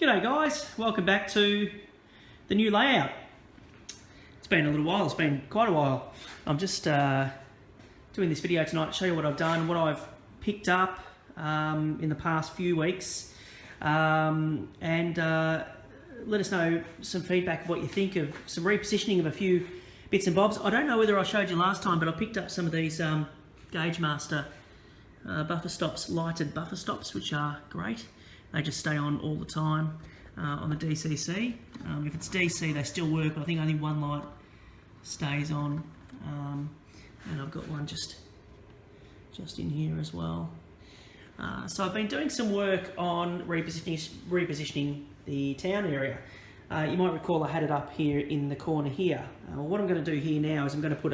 G'day guys, welcome back to the new layout. It's been a little while, it's been quite a while. I'm just doing this video tonight to show you what I've done, what I've picked up in the past few weeks, and let us know some feedback of what you think of some repositioning of a few bits and bobs. I don't know whether I showed you last time, but I picked up some of these Gauge Master buffer stops, lighted buffer stops, which are great. They just stay on all the time on the DCC. If it's DC, they still work, but I think only one light stays on. And I've got one just in here as well. So I've been doing some work on repositioning the town area. You might recall I had it up here in the corner here. What I'm going to do here now is I'm going to put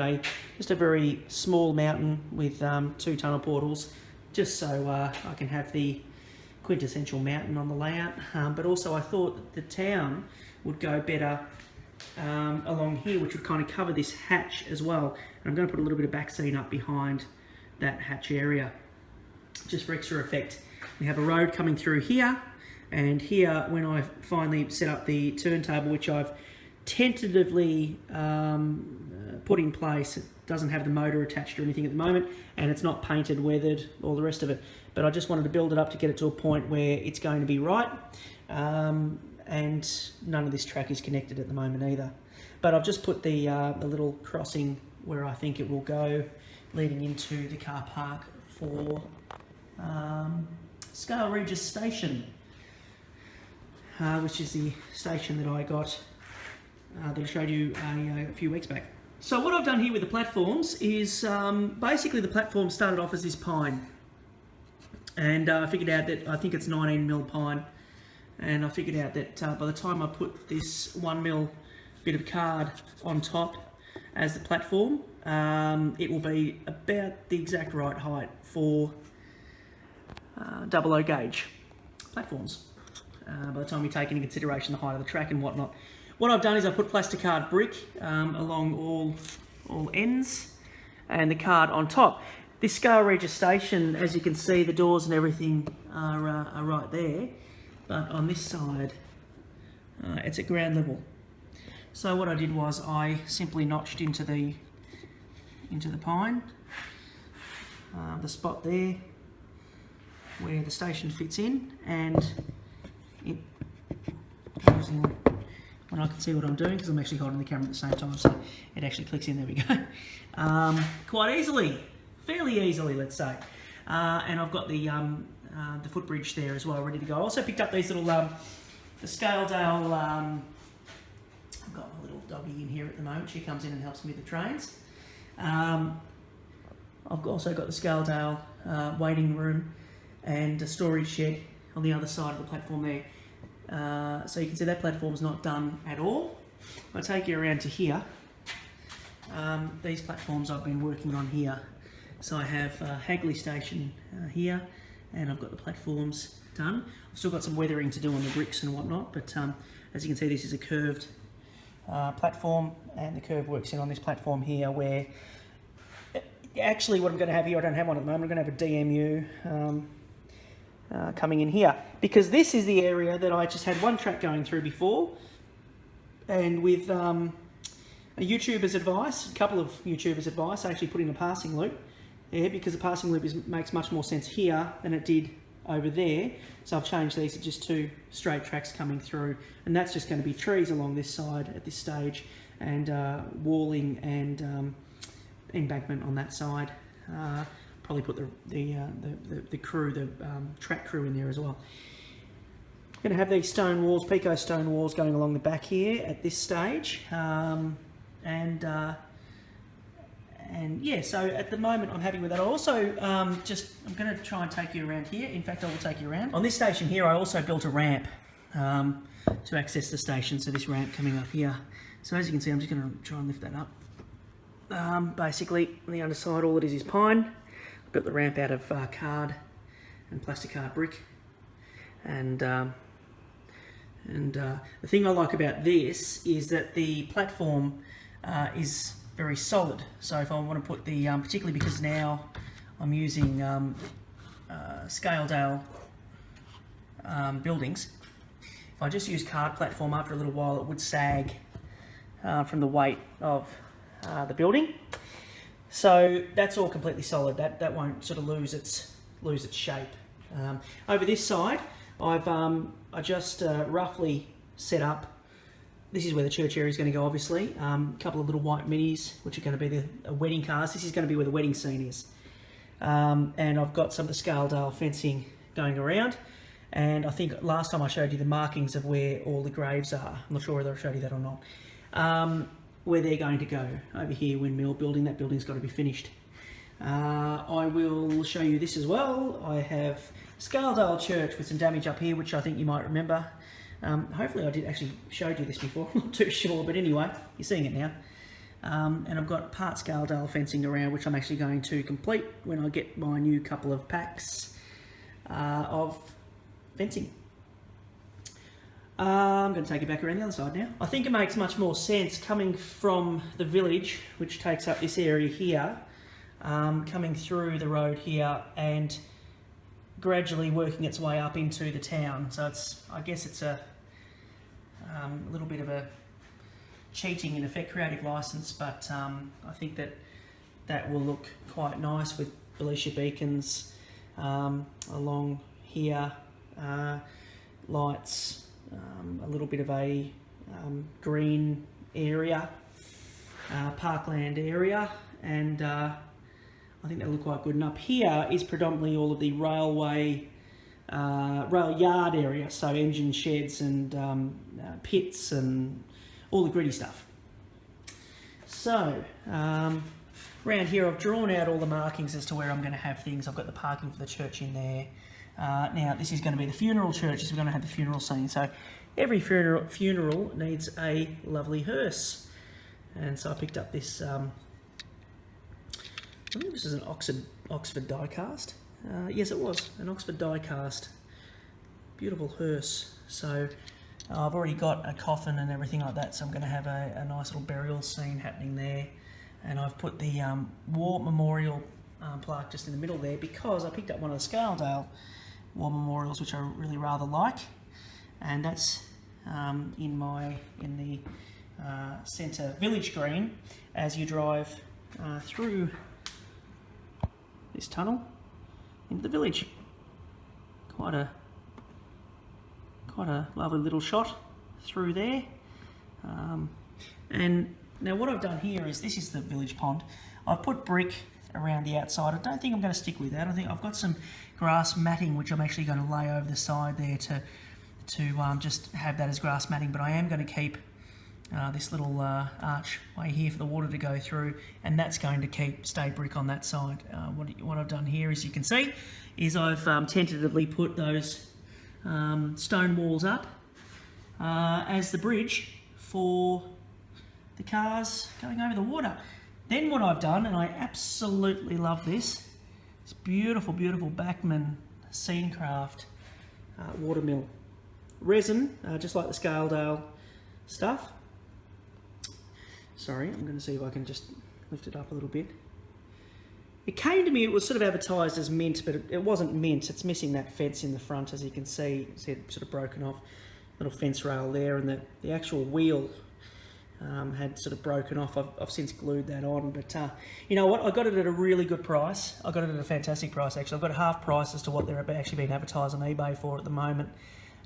just a very small mountain with 2 tunnel portals, just so I can have the quintessential mountain on the layout, but also I thought that the town would go better along here, which would kind of cover this hatch as well. And I'm going to put a little bit of backseat up behind that hatch area, just for extra effect. We have a road coming through here, and here when I finally set up the turntable, which I've tentatively put in place, it doesn't have the motor attached or anything at the moment, and it's not painted, weathered, all the rest of it. But I just wanted to build it up to get it to a point where it's going to be right, and none of this track is connected at the moment either. But I've just put the little crossing where I think it will go, leading into the car park for Scale Regis Station, which is the station that I got that I showed you a few weeks back. So what I've done here with the platforms is basically the platform started off as this pine. And I figured out that I think it's 19mm pine, and I figured out that by the time I put this 1mm bit of card on top as the platform, it will be about the exact right height for 00 gauge platforms, by the time you take into consideration the height of the track and whatnot. What I've done is I've put plaster card brick along all ends, and the card on top. This Scale Regis Station, as you can see, the doors and everything are right there, but on this side it's at ground level. So what I did was I simply notched into the pine, the spot there where the station fits in, and it goes in when I can see what I'm doing, because I'm actually holding the camera at the same time, so it actually clicks in. There we go. Quite easily. Fairly easily, let's say. And I've got the footbridge there as well, ready to go. I also picked up these little, the Scaledale, I've got my little doggy in here at the moment. She comes in and helps me with the trains. I've also got the Scaledale waiting room and a storage shed on the other side of the platform there. So you can see that platform's not done at all. If I take you around to here, these platforms I've been working on here. So I have Hagley Station here, and I've got the platforms done. I've still got some weathering to do on the bricks and whatnot, but as you can see, this is a curved platform, and the curve works in on this platform here, where actually what I'm going to have here, I don't have one at the moment, I'm going to have a DMU coming in here, because this is the area that I just had one track going through before, and with a YouTuber's advice, a couple of YouTubers' advice, I actually put in a passing loop. Yeah, because the passing loop makes much more sense here than it did over there. So I've changed these to just 2 straight tracks coming through, and that's just going to be trees along this side at this stage, and walling and embankment on that side. Probably put the crew, the track crew in there as well. I'm going to have these stone walls, Pico stone walls, going along the back here at this stage, and yeah, so at the moment I'm happy with that. I also I'm going to try and take you around here. In fact, I will take you around. On this station here, I also built a ramp to access the station. So this ramp coming up here. So as you can see, I'm just going to try and lift that up. Basically, on the underside, all it is pine. I built the ramp out of card and plastic card brick. And the thing I like about this is that the platform is very solid. So if I want to put the, particularly because now I'm using Scaledale buildings, if I just use card platform, after a little while it would sag from the weight of the building. So that's all completely solid. That won't sort of lose its shape. Over this side, I just roughly set up. This is where the church area is going to go, obviously. A couple of little white minis, which are going to be the wedding cars. This is going to be where the wedding scene is. And I've got some of the Scaledale fencing going around. And I think last time I showed you the markings of where all the graves are. I'm not sure whether I showed you that or not. Where they're going to go. Over here, windmill building. That building's got to be finished. I will show you this as well. I have Scaledale Church with some damage up here, which I think you might remember. Hopefully I did actually showed you this before, I'm not too sure, but anyway, you're seeing it now. And I've got part Scaledale fencing around, which I'm actually going to complete when I get my new couple of packs of fencing. I'm going to take it back around the other side now. I think it makes much more sense coming from the village, which takes up this area here, coming through the road here and gradually working its way up into the town. So I guess it's a little bit of a cheating in effect, creative license, but I think that will look quite nice with Belisha beacons along here, lights, a little bit of a green area, parkland area, and I think that'll look quite good. And up here is predominantly all of the railway, rail yard area, so engine sheds and pits and all the gritty stuff. So around here I've drawn out all the markings as to where I'm going to have things. I've got the parking for the church in there. Now this is going to be the funeral church, we're going to have the funeral scene. So every funeral needs a lovely hearse. And so I picked up this, I think this is an Oxford die cast. Yes, it was an Oxford die cast. Beautiful hearse. So I've already got a coffin and everything like that, so I'm going to have a nice little burial scene happening there. And I've put the war memorial plaque just in the middle there because I picked up one of the Scaledale war memorials, which I really rather like, and that's in the centre village green as you drive through this tunnel into the village. Quite a lovely little shot through there. And now what I've done here is, this is the village pond. I've put brick around the outside. I don't think I'm going to stick with that. I think I've got some grass matting which I'm actually going to lay over the side there to just have that as grass matting, but I am going to keep this little archway here for the water to go through, and that's going to stay brick on that side. What I've done here, as you can see, is I've tentatively put those stone walls up as the bridge for the cars going over the water. Then what I've done, and I absolutely love this, it's beautiful, beautiful Bachmann scene craft watermill resin, just like the Scaledale stuff. Sorry, I'm going to see if I can just lift it up a little bit. It came to me, it was sort of advertised as mint, but it wasn't mint. It's missing that fence in the front, as you can see. It's sort of broken off, little fence rail there, and the actual wheel had sort of broken off. I've since glued that on, but you know what? I got it at a really good price. I got it at a fantastic price, actually. I've got a half price as to what they're actually being advertised on eBay for at the moment,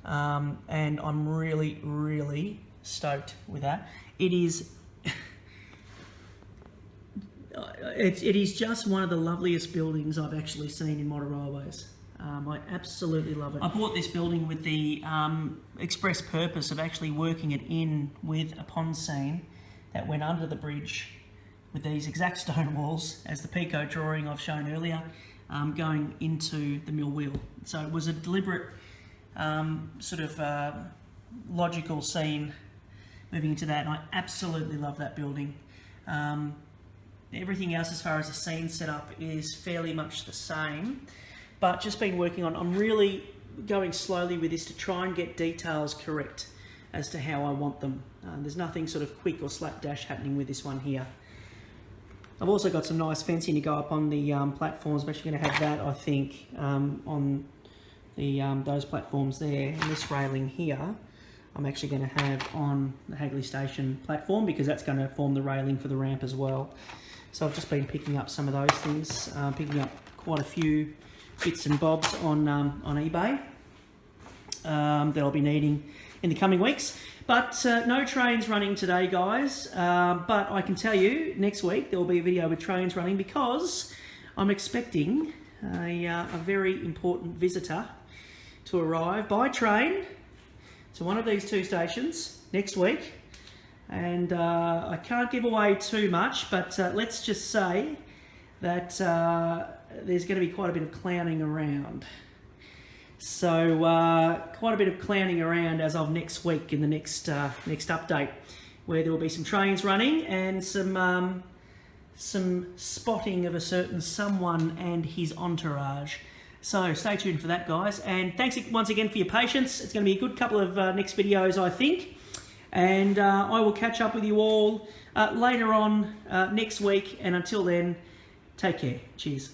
and I'm really, really stoked with that. It is. It is just one of the loveliest buildings I've actually seen in modern railways. I absolutely love it. I bought this building with the express purpose of actually working it in with a pond scene that went under the bridge with these exact stone walls, as the Pico drawing I've shown earlier, going into the mill wheel. So it was a deliberate sort of logical scene moving into that, and I absolutely love that building. Everything else as far as the scene setup is fairly much the same, but just been working on, I'm really going slowly with this to try and get details correct as to how I want them. There's nothing sort of quick or slapdash happening with this one here. I've also got some nice fencing to go up on the platforms. I'm actually going to have that, I think, on the those platforms there, and this railing here. I'm actually going to have on the Hagley Station platform, because that's going to form the railing for the ramp as well. So I've just been picking up some of those things, picking up quite a few bits and bobs on eBay that I'll be needing in the coming weeks. But no trains running today, guys. But I can tell you, next week there will be a video with trains running, because I'm expecting a very important visitor to arrive by train to one of these two stations next week. And I can't give away too much, but let's just say that there's going to be quite a bit of clowning around. So quite a bit of clowning around as of next week in the next update, where there will be some trains running and some spotting of a certain someone and his entourage. So stay tuned for that, guys. And thanks once again for your patience. It's going to be a good couple of next videos, I think. And I will catch up with you all later on next week. And until then, take care. Cheers.